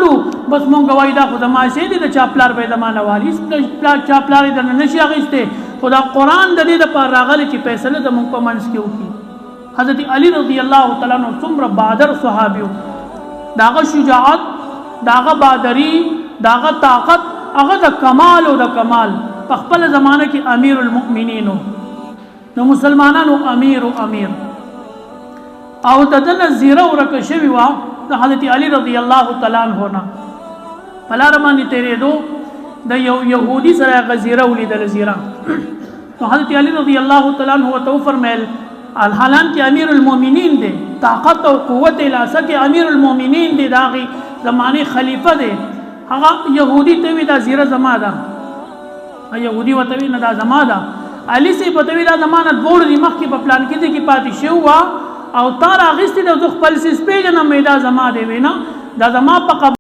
والو بس مونږ وای دا خو زما سي دي د چاپلار به زمانه والی پلار چاپلار د نشي اغسته خدا قرآن د دې د پر راغلی چې فیصله د مونږ په منځ کې وکړي حضرت علی رضی الله تعالی عنہ څومره بہادر صحابیو داغه شجاعت داغه بہادری داغه طاقت هغه د کمال او د کمال په خپل زمانه کې امیر المؤمنین نو مسلمانانو امیر او ددن زیره ورکه شوی وا د حضرت علی رضی الله تعالی عنہ نه پلار باندې تیرې دو د یو يهودي سره غزیره ولیدل زیره تو حضرت علی رضی الله تعالی عنہ تو فرمایل الحالان کې امیر المؤمنین دی طاقت او قوت الاسه کې امیر المؤمنین دی داغي زمانه خلیفہ دی هغه يهودي ته وی دا زیره زما ده يهودي وته وی نه دا زما ده علی سي په توی دا زمانه ډور دی مخکې په پلان کې دي کې پاتې شو او تار اغستی د خپل سپېژنه میدا زما دی وینا دا زما په